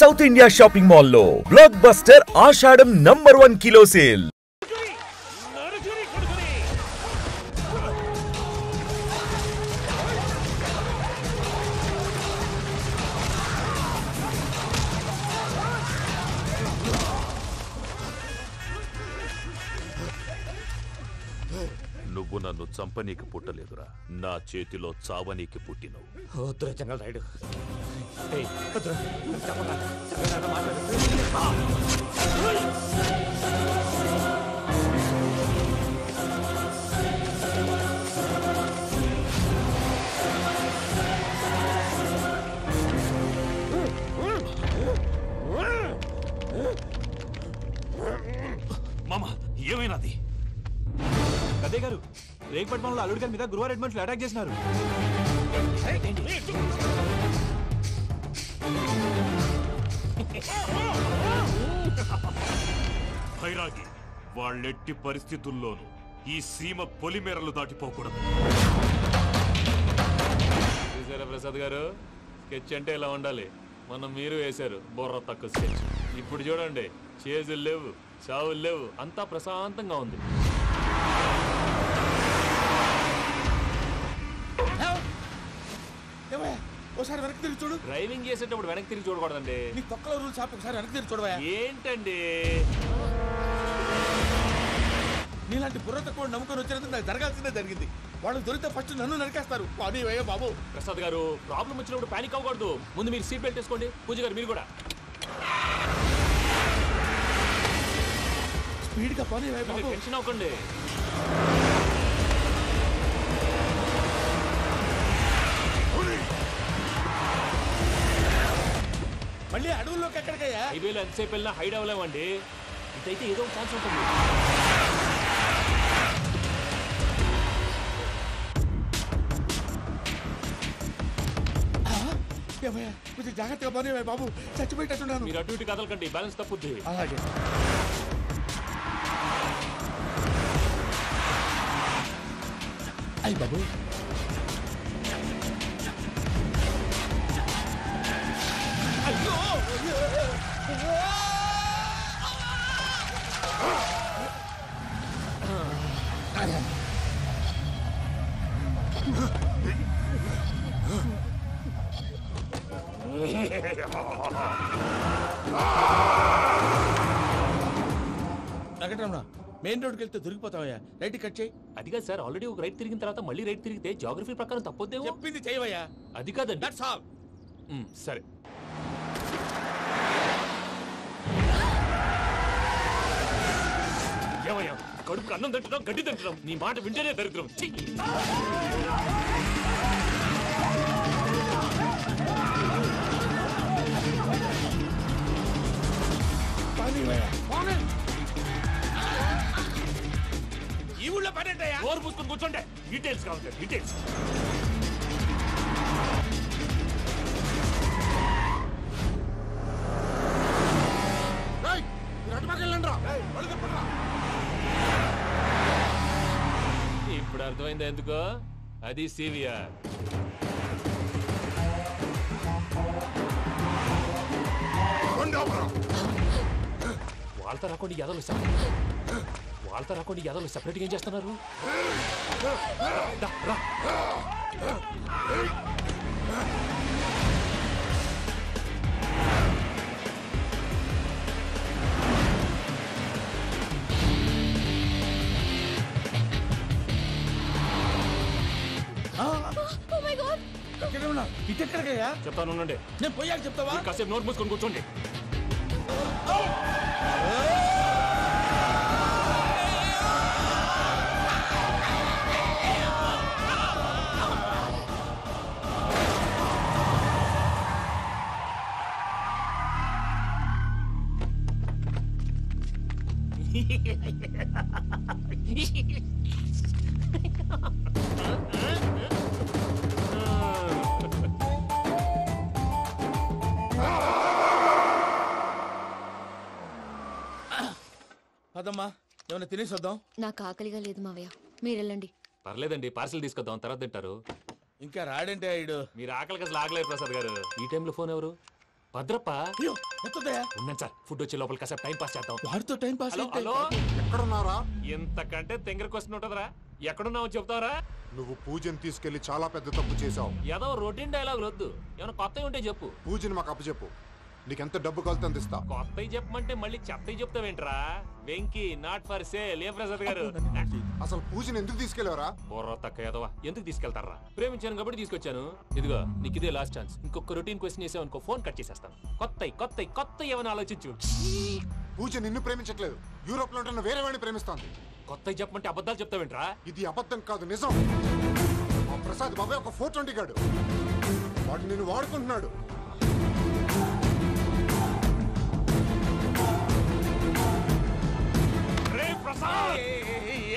South India shopping mall లో block buster ఆషాఢం #1 kilo sale. నువ్వు నన్ను చంపనీకి పుట్టలేదురా, నా చేతిలో చావనీకి పుట్టినవు. మామ ఏమైనాది? అదే గారు, రేగపట్నంలో అల్లుడి గారి మీద గురువారెడ్డి మనుషులు అటాక్ చేసినారు. భైరాగి, వాళ్ళెట్టి పరిస్థితుల్లోనూ ఈ సీమ పొలిమేరలు దాటిపోకూడదు. చూసారా ప్రసాద్ గారు, స్కెచ్ అంటే ఇలా ఉండాలి. మనం మీరు వేశారు బుర్ర తక్కువ స్కెచ్. ఇప్పుడు చూడండి, చేజులు లేవు, చావులు లేవు, అంతా ప్రశాంతంగా ఉంది. ఒకసారి వెనక్కి తిరిగి చూడు. డ్రైవింగ్ చేసేటప్పుడు వెనక్కి తిరిగి చూడకూడదండి. నీ తొక్కలో రూల్స్ ఆపి ఒకసారి వెనక్కి తిరిగి చూడవా. ఏంటండి నీలాంటి బుర్ర తక్కువ నమ్ముకొని వచ్చినందుకు నాకు జరగాల్సిందే జరిగింది. వాళ్ళు దొరికితే ఫస్ట్ నన్ను నరికేస్తారు. అది వయ్యా బాబు. ప్రసాద్ గారు, ప్రాబ్లం వచ్చినప్పుడు పానిక్ అవ్వకూడదు. ముందు మీరు సీట్ బెల్ట్ వేసుకోండి. పూజ గారు మీరు కూడా స్పీడ్గా పని టెన్షన్ అవ్వకండి. మళ్ళీ అడవుల్లోకి ఎక్కడికయ్యా? హైవేలో ఎంతసేపు వెళ్ళినా హైడ్ అవ్వలేమండి. ఇదైతే ఏదో ఒక ఛాన్స్ ఉంటుంది. కొంచెం జాగ్రత్తగా పని బాబు, చచ్చిపోయేటట్టున్నాను. మీరు అటు ఇటు కదలకండి, బ్యాలెన్స్ తప్పుద్ది. అలాగే. అయ్యి బాబు, వెంకటరమణ, మెయిన్ రోడ్కి వెళ్తే దొరికిపోతావయ్యా. రైట్ కట్ చేయి. అది కాదు సార్, ఆల్రెడీ ఒక రైట్ తిరిగిన తర్వాత మళ్ళీ రైట్ తిరిగితే జాగ్రఫీ ప్రకారం తప్పొద్దేమో. చెప్పింది చేయవయ్యా. అది కాదండి. That's all. సరే. ఏమయ్యా, కడుపుకి అన్నం తింటున్నాం, గడ్డి తింటున్నాం. నీ మాట వింటేనే దరిద్రం. ఈ ఊళ్ళో పని ఏంటయ్యా? నోరు పూసుకొని కూర్చోండి. డీటెయిల్స్ కావాలి, డీటెయిల్స్. ఇప్పుడు అర్థమైంది ఎందుకో. అది సివిఆర్. వాళ్ళతో రాకుండా యాదవులు సెపరేట్గా ఏం చేస్తున్నారు? ఇటెక్కడికయ్యా? చెప్తాను, ఉండండి. నేను పోయాక చెప్తావా? కాసేపు నోట్ మూసుకొని కూర్చోండి. అదమ్మా, ఏమైనా తినేసి వద్దాం. నాకు ఆకలిగా లేదు మావయ్య, మీరు వెళ్ళండి. పర్లేదండి, పార్సిల్ తీసుకొద్దాం, తర్వాత తింటారు. ఇంకా రాడంటే ఆయుడు. మీరు ఆకలికి అసలు ఆగలేదు ప్రసాద్ గారు. ఈ టైంలో ఫోన్ ఎవరు? భద్రప్ప అయ్యో వస్తుందయ్యా. ఉన్నాను సార్, ఫుడ్ వచ్చే లోపల కాసేపు టైం పాస్ చేద్దాం. వాడితో టైం పాస్ హలో అయితే హలో, ఎక్కడున్నారా? ఇంతకంటే తెంగర క్వశ్చన్ ఉంటుందిరా. ఎక్కడున్నావు చెప్తావరా? నువ్వు పూజని తీసుకెళ్లి చాలా పెద్ద తప్పు చేశావు. ఏదో రొటీన్ డైలాగ్ వద్దు, ఏమైనా కొత్తవి ఉంటే చెప్పు. పూజని మాకు అప్పచెప్పు. నీకెంత డబ్బు కలితే అందిస్తా. కొత్తవి చెప్పమంటే మళ్ళీ చెత్తవి చెప్తావేంట్రా? Venky not for sale. ఏ ప్రసాద్ గారు అసలు పూజని ఎందుకు తీసుకెళ్లేవరా? బొర్ర తక్క ఏదవా, ఎందుకు తీసుకెళ్తారా? ప్రేమించాను కాబట్టి తీసుకొచ్చాను. ఇదిగో నీకు ఇదే లాస్ట్ ఛాన్స్. ఇంకొక రొటీన్ క్వశ్చన్ చేసావు అనుకో, ఫోన్ కట్ చేసేస్తాను. కొత్త ఏమైనా ఆలోచించు. పూజ నిన్ను ప్రేమించట్లేదు, యూరోప్ లో ఉంటున్న వేరే వాడిని ప్రేమిస్తోంది. కొత్తవి చెప్పమంటే అబద్ధాలు చెప్తావేంట్రా? ఇది అబద్ధం కాదు, నిజం. మా ప్రసాద్ బాబాయ్ ఒక 420 గాడు. వాడు నిన్ను వాడుకుంటున్నాడు.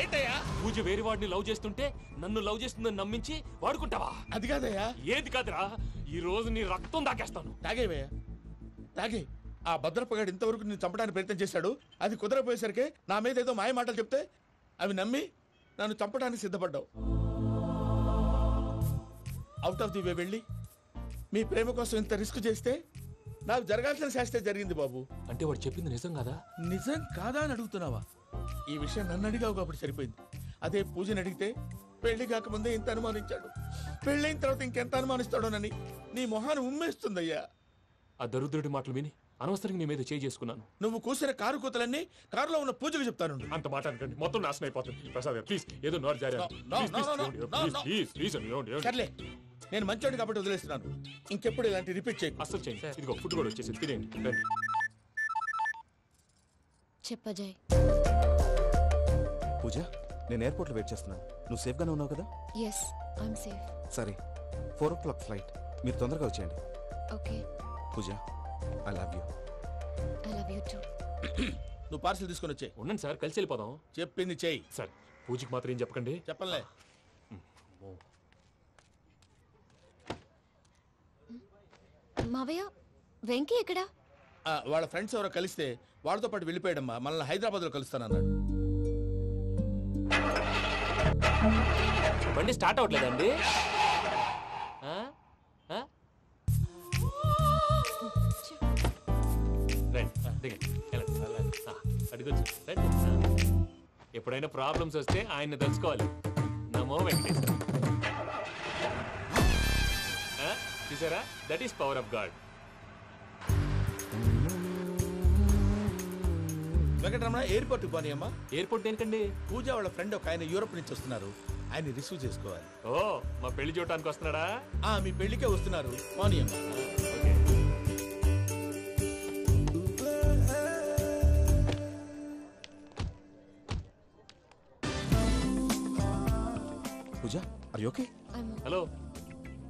ఏంటయ్యా? పూజ వేరే వాడిని లవ్ చేస్తుంటే నన్ను లవ్ చేస్తుందని నమ్మించి వాడుకుంటావా? అది కాదయ్యా. ఏది కాదురా, ఈ రోజు నీ రక్తం దాకేస్తాను. తాగేవయ్యా తాగే. ఆ భద్రప్పగాడు ఇంతవరకు నేను చంపడానికి ప్రయత్నం చేశాడు. అది కుదరపోయేసరికి నా మీద ఏదో మాయ మాటలు చెప్తే అవి నమ్మి నన్ను చంపడానికి సిద్ధపడ్డావు. అవుట్ ఆఫ్ ది వే వెళ్ళి మీ ప్రేమ కోసం ఇంత రిస్క్ చేస్తే నాకు జరగాల్సిన శాస్త్రే జరిగింది బాబు. అంటే వాడు చెప్పింది నిజం కదా? నిజం కాదా అని అడుగుతున్నావా? ఈ విషయం నన్ను అడిగావు కాబట్టి సరిపోయింది. అదే పూజని అడిగితే పెళ్లి కాకముందే ఇంత అనుమానించాడు, పెళ్ళైన తర్వాత ఇంకెంత అనుమానిస్తాడోనని నీ మొహాన్ని ఉమ్మేస్తుందయ్యా. ఆ దరిద్రుడి మాటలు విని అనవసరంగా నీ మీద చేసుకున్నాను. నువ్వు కూసిన కారు కూతలన్నీ కారులో ఉన్న పూజకు చెప్తాను. అంత మాట అనకండి, మొత్తం నాశనం అయిపోతుంది. ప్రసాద్ ప్లీజ్, ఏదో నోరు జారీ. సర్లే, నేను మంచోడు కాబట్టి వదిలేస్తున్నాను. ఇంకెప్పుడు ఇలాంటి రిపీట్ చేయకు. అసలు చేయండి. ఇదిగో ఫుడ్ కూడా వచ్చేసి తినేయండి. రండి. చెప్పజాయ్. పూజ, నేను ఎయిర్పోర్ట్లో వెయిట్ చేస్తున్నాను. నువ్వు సేఫ్గానే ఉన్నావు కదా? Yes, I'm safe. సరే, 4 o'clock ఫ్లైట్. మీరు తొందరగా వచ్చేయండి. Okay. Pooja, I love you. I love you too. నువ్వు పార్సల్ తీసుకొని వచ్చే. ఉండండి సార్, కలిసి వెళ్ళిపోదాం. చెప్పింది చెయ్యి. సార్, పూజకి మాత్రం ఏం చెప్పకండి. చెప్పలే. మావయ్య, వెంకీ ఎక్కడా? వాళ్ళ ఫ్రెండ్స్ ఎవరో కలిస్తే వాళ్ళతో పాటు వెళ్ళిపోయాడమ్మా. మనల్ని హైదరాబాద్లో కలుస్తానన్నాడు. బండి స్టార్ట్ అవ్వట్లేదండి. ఎప్పుడైనా ప్రాబ్లమ్స్ వస్తే ఆయన్ని తెలుసుకోవాలి. నమో వెంకటేశ్వర. చూసారా, that is power of God. Venkataramana, ఎయిర్పోర్ట్కి పోనీ అమ్మా. ఎయిర్పోర్ట్ దేనికండి? పూజ వాళ్ళ ఫ్రెండ్ ఒక ఆయన యూరోప్ నుంచి వస్తున్నారు, ఆయన రిసీవ్ చేసుకోవాలి. ఓ, మా పెళ్లి చూడటానికి వస్తున్నాడా? మీ పెళ్లికే వస్తున్నారు, పోనీ అమ్మా. పూజ, ఆర్ యు ఓకే? హలో,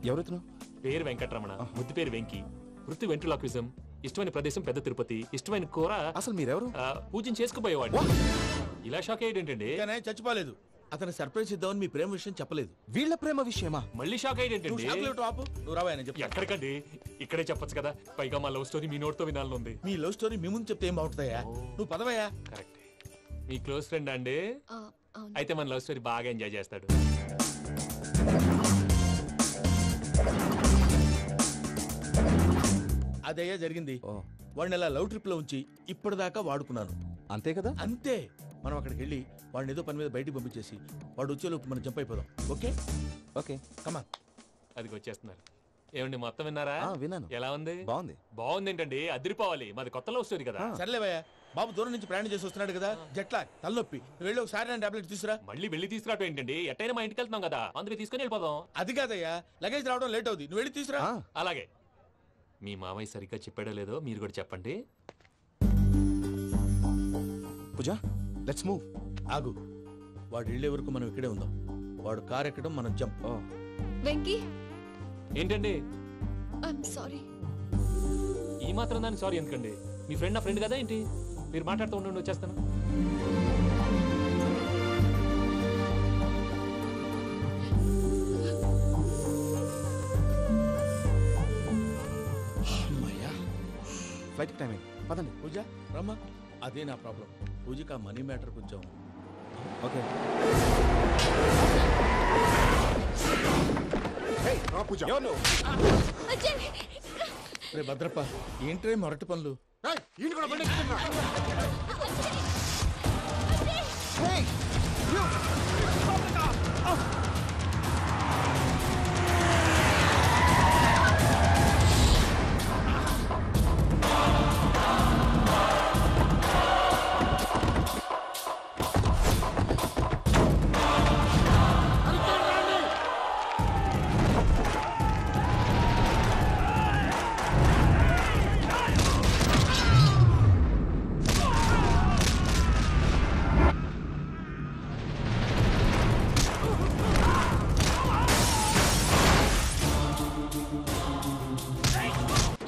ఎవరెత్తును? పేరు వెంకటరమణ, ముద్దు పేరు వెంకీ, వృత్తి వెంట్రులాక్విజం, ఇష్టమైన ప్రదేశం పెద్ద తిరుపతి, ఇష్టమైన కూర. అసలు మీరెవరు? పూజను చేసుకుపోయేవాడు. ఇలా షాక్ అయ్యేటండి. చచ్చిపోలేదు. అతను సర్ప్రైజ్ ఇద్దామని మీ ప్రేమ విషయం చెప్పలేదు. వీళ్ళ ప్రేమ విషయమా? మళ్ళీ షాక్ అయ్యేటండి. నువ్వు రావా చెప్పి. ఎక్కడికండి, ఇక్కడే చెప్పొచ్చు కదా. పైగా మా లవ్ స్టోరీ మీ నోట్తో వినాలని ఉంది. మీ లవ్ స్టోరీ మీ ముందు చెప్తే ఏం బాగుంటుందయ్యా? నువ్వు పదవయ్యా. కరెక్ట్. మీ క్లోజ్ ఫ్రెండ్ అండి? అయితే మన లవ్ స్టోరీ బాగా ఎంజాయ్ చేస్తాడు. అదయ్యా జరిగింది. వాడిని అలా లవ్ ట్రిప్ లో ఉంచి ఇప్పటిదాకా వాడుకున్నాను. అంతే కదా? అంతే. మనం అక్కడికి వెళ్ళి వాడిని ఏదో పని మీద బయటికి పంపించేసి వాడు వచ్చేలోపు మనం జంప్ అయిపోదాం. ఓకే ఓకే, కమా. అది వచ్చేస్తున్నారు. ఏమండి, మొత్తం విన్నారా? విన్నాను. ఎలా ఉంది? బాగుంది. బాగుంది ఏంటండి, అదిరిపోవాలి. మాది కొత్త లవ్ స్టోరీ కదా. సర్లేవయ్యా, బాబు దూరం నుంచి ప్రయాణం చేసి వస్తున్నాడు కదా, జట్లా తలనొప్పి. వెళ్ళి ఒకసారి టాబ్లెట్ తీసుకురా. మళ్ళీ వెళ్ళి తీసుకురావటం ఏంటండి? ఎట్టైనా మా ఇంటికి వెళ్తున్నాం కదా, అందుకే తీసుకుని వెళ్ళిపోదాం. అది కాదయ్యా, లగేజ్ రావడం లేట్ అవుతుంది. నువ్వు వెళ్ళి తీసుకురా. అలాగే. మీ మామయ్య సరిగ్గా చెప్పాడో లేదో మీరు కూడా చెప్పండి. పూజ, లెట్స్ మూవ్. ఆగు, వాడు వెళ్ళే వరకు మనం ఇక్కడే ఉందాం. వాడు కార్ ఎక్కడం, మనం జంప్. వెంకీ, ఏంటండి? I'm sorry. ఈ మాత్రం దానికి సారీ ఎందుకండి? మీ ఫ్రెండ్ నా ఫ్రెండ్ కదా ఏంటి? మీరు మాట్లాడుతూ ఉండండి, వచ్చేస్తాను. ఫ్లైట్ టైం అయింది, పదండి. పూజ రమ్మా. అదే నా ప్రాబ్లం. పూజకి ఆ మనీ మ్యాటర్ కొంచెం. ఓకే. పూజ, రే భద్రప్ప ఏంట్రే మొరటి పనులు? ఈయన కూడా బండి ఎక్కుతున్నా.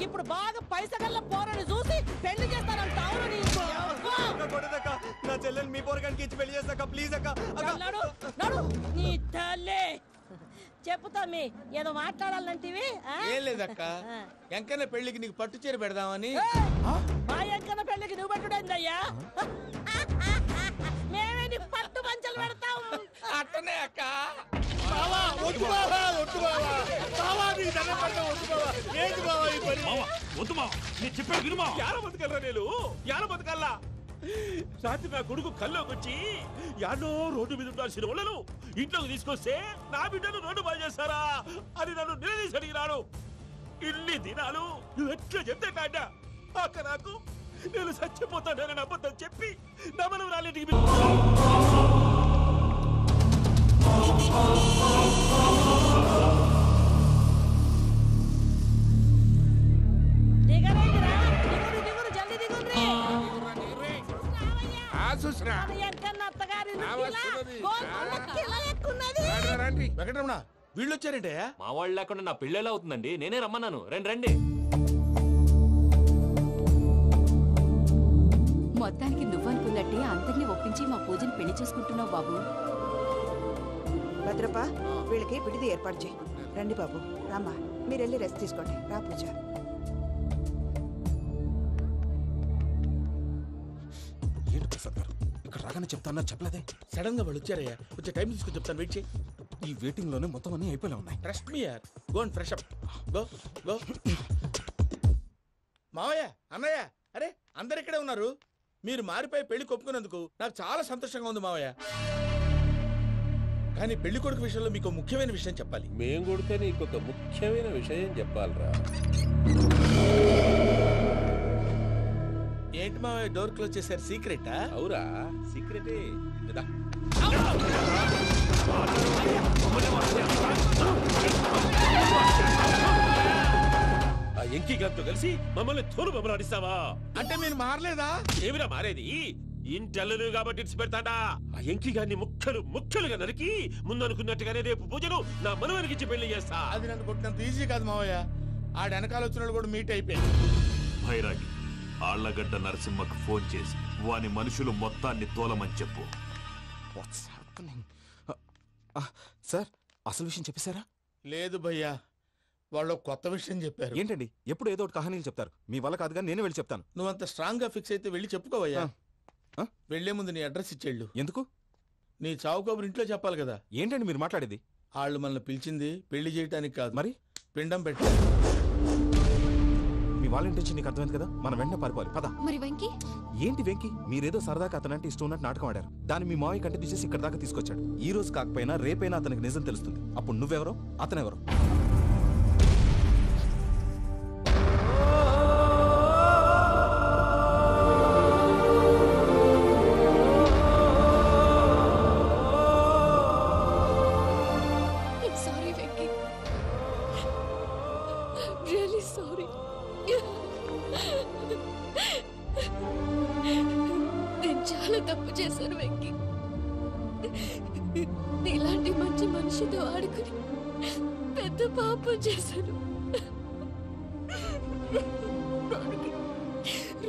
ఇప్పుడు బాగా పైసగల్ల పోరని చూసి పెళ్లి చేస్తానంట. అవును నీకు నా చెల్లెలు మీ పోరగానికి ఇచ్చి పెళ్లి చేస్తాక ప్లీజ్ అక్క. నడు నడు నీ తల్లి చెప్పుతా మీ ఏదో మాట్లాడాలంటివి. ఏం లేదక్క, ఎంకన్న పెళ్లికి నీకు పట్టు చీర పెడదామని. మా ఎంకన్న పెళ్లికి నువ్వు పెట్టుడేందయ్యా? మేమే నీకు పట్టు పంచలు పెడతాం. అట్టనే అక్క. బావా వద్దు బావా, వద్దు బావా, బావా నీ దండం పెడతా, వద్దు బావా. ఏంటి బావా ఈ పని? వద్దు మావ, నేను చెప్పేది విను మావ. యార బతకల్లా నేను యార బతకల్లా. రాత్రి నా కొడుకు కల్లోకి వచ్చి యాడో రోడ్డు మీద ఉండాల్సిన వాళ్ళను ఇంట్లోకి తీసుకొస్తే నా బిడ్డను రోడ్డు బాగా చేస్తారా అని నన్ను నిలదీసి అడిగినాడు. ఇన్ని దినాలు నువ్వు ఎట్లా చెప్తే కాడ అక్క నాకు నేను చచ్చిపోతానని అబద్ధం చెప్పి నమ్మను రాలేటికి దిగరేగిరా, దిగురు దిగురు జల్దీ దిగుర్రి. ఎంకన్న అత్తగారి వెంకటరమణ వీళ్ళు వచ్చారంటే? మా వాళ్ళు లేకుండా నా పెళ్ళేలా అవుతుందండి? నేనే రమ్మన్నాను. రండి రండి. మొత్తానికి నువ్వనుకున్నట్టే అందరినీ ఒప్పించి మా పూజని పెళ్లి చేసుకుంటున్నావు బాబు. భద్రప్ప వీళ్ళకి విడిది ఏర్పాటు చేయి. రండి బాబు, రామ్మా మీరు వెళ్ళి రెస్ట్ తీసుకోండి. రా పూజ. ఏంటి ప్రసాద్ గారు ఇక్కడ రాగానే చెప్తాను చెప్పలేదే? సడన్ గా వాళ్ళు వచ్చారయ్యా, కొంచెం టైం తీసుకొని చెప్తాను, వెయిట్ చేయి. ఈ వెయిటింగ్ లోనే మొత్తం అన్ని అయిపోయి ఉన్నాయి. ట్రస్ట్ మీ యార్, go and fresh up. Go go. మావయ్య, అన్నయ్య, అరే అందరు ఇక్కడే ఉన్నారు. మీరు మారిపోయి పెళ్లి కొప్పుకున్నందుకు నాకు చాలా సంతోషంగా ఉంది మావయ్య. కానీ పెళ్లి కొడుకు విషయంలో మీకు ముఖ్యమైన విషయం చెప్పాలి. మేం కొడుకు నీకు ఒక ముఖ్యమైన విషయం చెప్పాలరా. ఏంటి మావయ్య డోర్ క్లోజ్ చేశారు? సీక్రెటా? అవురా, సీక్రెటే. ఆ ఎంకి గారితో కలిసి మమ్మల్ని తోలు బొమ్మలాడిస్తావా? అంటే మీరు మారలేదా? ఏమిరా మారేది? ఇంటల్లు కాబట్టి ఇడిచి పెడతాడా? ఆ ఎంకి గారిని ముక్కలుగా నరికి ముందనుకున్నట్టుగానే రేపు పూజను నా మనవనికిచ్చి పెళ్లి చేస్తా. అది నన్ను కొట్టినంత ఈజీ కాదు మావయ్య. ఆడ వెనకాల వచ్చిన వాళ్ళు కూడా మీట్ అయిపోయింది. భైరాగి ఆళ్లగడ్డ నరసింహకు ఫోన్ చేసి వాని మనుషులు మొత్తాన్ని తోలమని చెప్పు. సార్ అసలు విషయం చెప్పేశారా? లేదు భయ్యా, వాళ్ళు కొత్త విషయం చెప్పారు. ఏంటండి ఎప్పుడు ఏదో ఒకటి కహానీలు చెప్తారు. మీ వల్ల కాదుగా నేనే వెళ్ళి చెప్తాను. నువ్వంత స్ట్రాంగ్ గా ఫిక్స్ అయితే వెళ్ళి చెప్పుకోవయ్యా. వెళ్లే ముందు నీ అడ్రస్ ఇచ్చేళ్ళు. ఎందుకు? నీ చావు కబురు ఇంట్లో చెప్పాలి కదా. ఏంటండి మీరు మాట్లాడేది? వాళ్ళు మనల్ని పిలిచింది పెళ్లి చేయడానికి కాదు, మరి పిండం పెట్టారు. మీ వాళ్ళ ఇంటెన్షన్ నీకు అర్థమైంది కదా. మనం వెంటనే పారిపోవాలి. పద. మరి వెంకీ? ఏంటి వెంకీ? మీరేదో సరదాగా అతనంటే ఇష్టం ఉన్నట్టు నాటకం ఆడారు. దాన్ని మీ మావయ్య కంటే తీసేసి ఇక్కడ దాకా తీసుకొచ్చాడు. ఈ రోజు కాకపోయినా రేపైనా అతనికి నిజం తెలుస్తుంది. అప్పుడు నువ్వెవరో అతనెవరో. నేను చాలా తప్పు చేశాను వెంకీ. నీలాంటి మంచి మనిషితో ఆడుకుని పెద్ద పాపం చేశాను.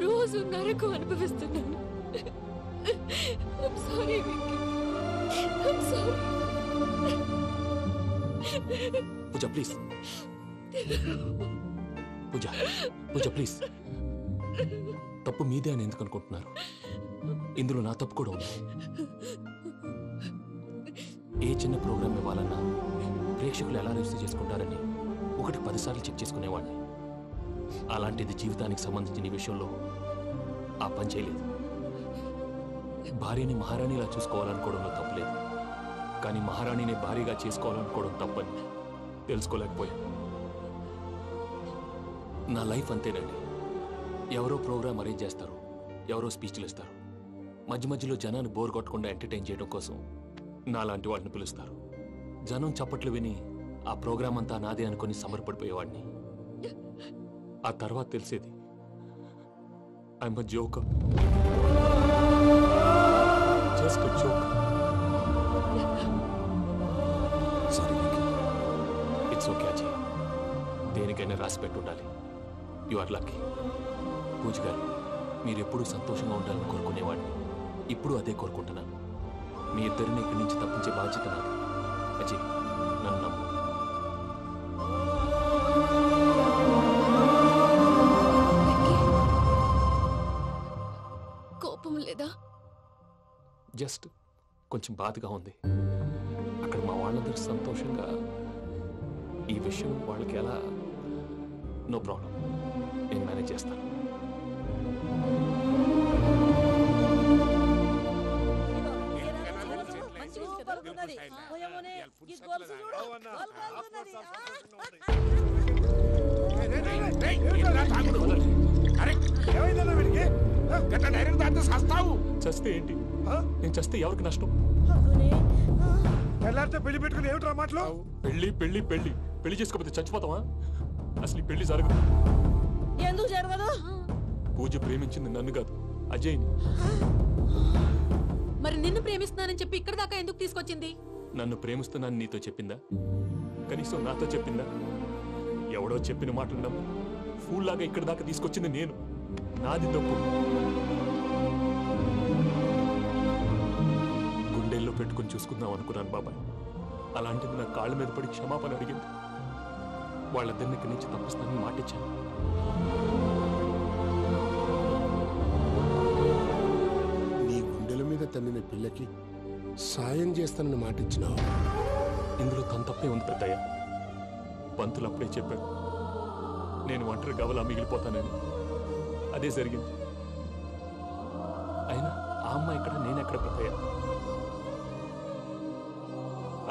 రోజు నరకం అనుభవిస్తున్నాను. I'm sorry, Venky. I'm sorry. Pooja please. Pooja please. తప్పు మీదే అని ఎందుకు అనుకుంటున్నారు? ఇందులో నా తప్పు కూడా ఉంది. ఏ చిన్న ప్రోగ్రామ్ ఇవ్వాలన్నా ప్రేక్షకులు ఎలా రిసీవ్ చేసుకుంటారని 1-10 సార్లు చెక్ చేసుకునేవాడిని. అలాంటిది జీవితానికి సంబంధించిన ఈ విషయంలో ఆ పని చేయలేదు. భార్యని మహారాణిలా చూసుకోవాలనుకోవడంలో తప్పలేదు, కానీ మహారాణిని భార్యగా చేసుకోవాలనుకోవడం తప్పని తెలుసుకోలేకపోయాను. నా లైఫ్ అంతేనండి. ఎవరో ప్రోగ్రామ్ అరేంజ్ చేస్తారు, ఎవరో స్పీచ్లు ఇస్తారు, మధ్య మధ్యలో జనాన్ని బోర్ కొట్టకుండా ఎంటర్టైన్ చేయడం కోసం నాలాంటి వాడిని పిలుస్తారు. జనం చప్పట్లు విని ఆ ప్రోగ్రామ్ అంతా నాదే అనుకుని సమర్పడిపోయేవాడిని. ఆ తర్వాత తెలిసేది I'm a joker, just a joker. It's okay Ajay, దేనికైనా రాసి పెట్టి ఉండాలి. You are lucky. పూజ గారు, మీరు ఎప్పుడూ సంతోషంగా ఉండాలని కోరుకునేవాడిని. ఇప్పుడు అదే కోరుకుంటున్నాను. మీ ఇద్దరిని ఇక్కడి నుంచి తప్పించే బాధ్యత నాది. అజయ్, నన్ను నమ్ము. కోపం లేదా? జస్ట్ కొంచెం బాధగా ఉంది. అక్కడ మా వాళ్ళందరూ సంతోషంగా ఈ విషయం వాళ్ళకి ఎలా, నో ప్రాబ్లం, నేను మేనేజ్ చేస్తాను. చస్తే ఏంటి? నేను చస్తే ఎవరికి నష్టం? పెళ్లి పెట్టుకుని ఏమిట్రా మాటలు? పెళ్లి పెళ్లి పెళ్లి పెళ్లి చేసుకోకపోతే చచ్చిపోతావా? అసలు ఈ పెళ్లి జరగదు. ఎందుకు జరగదు? పూజ ప్రేమించింది నన్ను కాదు, అజయ్ని. మరి నిన్ను ప్రేమిస్తున్నానని చెప్పి ఇక్కడ దాకా ఎందుకు తీసుకొచ్చింది? నన్ను ప్రేమిస్తున్నాను నీతో చెప్పిందా? కనీసం నాతో చెప్పిందా? ఎవడో చెప్పిన మాటలు నమ్ము ఫూల్ లాగా ఇక్కడ దాకా తీసుకొచ్చింది నేను. నాది తప్పు. గుండెల్లో పెట్టుకుని చూసుకుందాం అనుకున్నాను బాబాయ్. అలాంటిది నా కాళ్ళ మీద పడి క్షమాపణ అడిగింది. వాళ్ళిద్దరిని ఇక్కడి నుంచి తప్పిస్తానని మాటిచ్చాను. నీ గుండెల మీద తన్నిన పిల్లకి సాయం చేస్తానని మాటిచ్చినావు. ఇందులో తన తప్పే ఉంది పెద్దయ్య. పంతులు అప్పుడే చెప్పాడు నేను ఒంటరి గవలా మిగిలిపోతానని. అదే జరిగింది. అయినా ఆ అమ్మ ఎక్కడ, నేనెక్కడ పెద్దయ్య?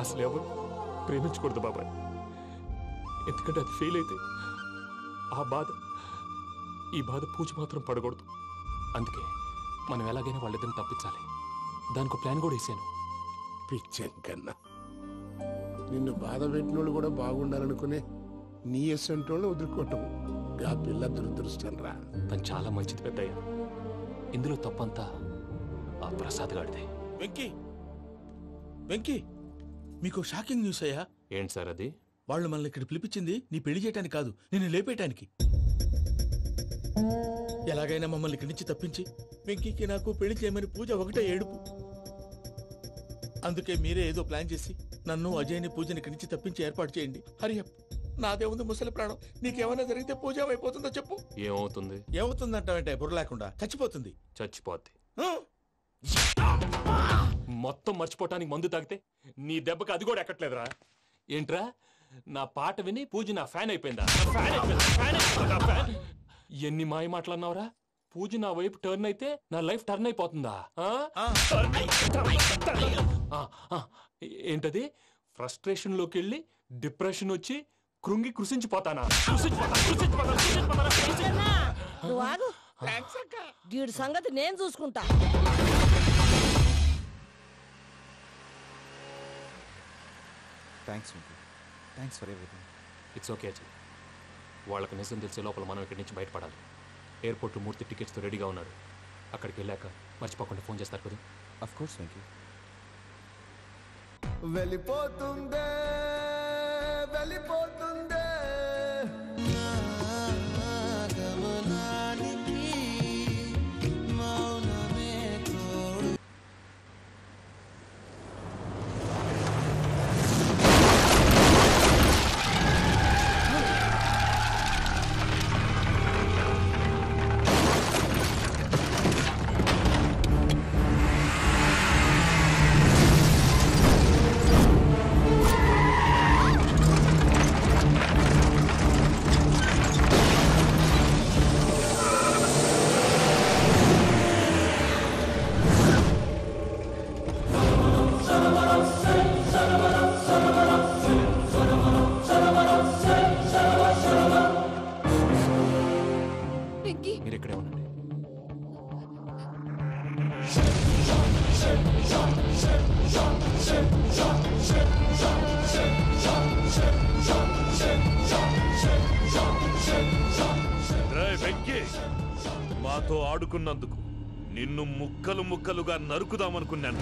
అసలు ఎవరు ప్రేమించకూడదు బాబాయ్. ఎందుకంటే అది ఫెయిల్ అయితే ఈ బాధ పూజ మాత్రం పడకూడదు. అందుకే మనం ఎలాగైనా వాళ్ళిద్దరిని తప్పించాలి. దానికి ప్లాన్ కూడా వేసాను. పిచ్చాను కన్నా నిన్ను బాధ పెట్టినోళ్ళు కూడా బాగుండాలనుకునే నీ ఎస్సంటోళ్ళు వదులుకోవటం ఆ పిల్ల దురదృష్టం రా. తను చాలా మంచిది పెద్దయ్య. ఇందులో తప్పంతా ఆ ప్రసాద్ గాడిదే. వెంకీ, వెంకీ, మీకు షాకింగ్ న్యూస్ అయ్యా. ఏంటి సార్ అది? వాళ్ళు మనల్ని ఇక్కడ పిలిపించింది నీ పెళ్లి చేయటానికి కాదు, నిన్ను లేపేయటానికి. ఎలాగైనా మమ్మల్ని ఇక్కడి నుంచి తప్పించి వెంకీకి నాకు పెళ్లి చేయమని పూజ ఒకటే ఏడుపు. అందుకే మీరే ఏదో ప్లాన్ చేసి నన్ను అజయ్ని పూజని ఇక్కడి నుంచి తప్పించి ఏర్పాటు చేయండి. హరియప్, నాదే ఉంది ముసలి ప్రాణం. నీకేమైనా జరిగితే పూజ అయిపోతుందో చెప్పు. ఏమవుతుంది? ఏమవుతుందంటావంటే బుర్ర లేకుండా చచ్చిపోతుంది. చచ్చిపోద్ది. మొత్తం మర్చిపోవటానికి మందు తాగితే నీ దెబ్బకి అది కూడా ఎక్కట్లేదురా. ఏంట్రా, నా పాట విని పూజ నా ఫ్యాన్ అయిపోయిందా? ఎన్ని మాయ మాటలన్నావురా? పూజ నా వైపు టర్న్ అయితే నా లైఫ్ టర్న్ అయిపోతుందా? ఏంటది? ఫ్రస్ట్రేషన్ లోకి వెళ్ళి డిప్రెషన్ వచ్చి కృంగి కృషించిపోతానా? వీడి సంగతి నేను చూసుకుంటా. Thanks for everything. It's okay Ajay. వాళ్ళకి నిజం తెలిసే లోపల మనం ఇక్కడి నుంచి బయటపడాలి. ఎయిర్పోర్ట్లో మూర్తి టికెట్స్తో రెడీగా ఉన్నాడు. అక్కడికి వెళ్ళాక మర్చిపోకుండా ఫోన్ చేస్తారు కదా. Of course Venky. వెళ్ళిపోతుందే వెళ్ళిపోతుందే మీరు ఇక్కడే ఉండండి. వెంకీ, మాతో ఆడుకున్నందుకు నిన్ను ముక్కలు ముక్కలుగా నరుకుదామనుకున్నాను.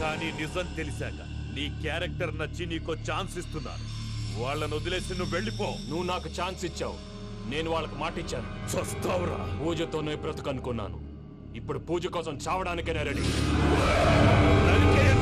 కానీ నిజం తెలిసాక నీ క్యారెక్టర్ నచ్చి నీకో ఛాన్స్ ఇస్తున్నారు. వాళ్ళను వదిలేసి నువ్వు వెళ్ళిపో. నువ్వు నాకు ఛాన్స్ ఇచ్చావు, నేను వాళ్ళకి మాట ఇచ్చాను. చస్తావురా. పూజతోనే బ్రతుకనుకున్నాను, ఇప్పుడు పూజ కోసం చావడానికైనా రెడీ. నరికేయండి.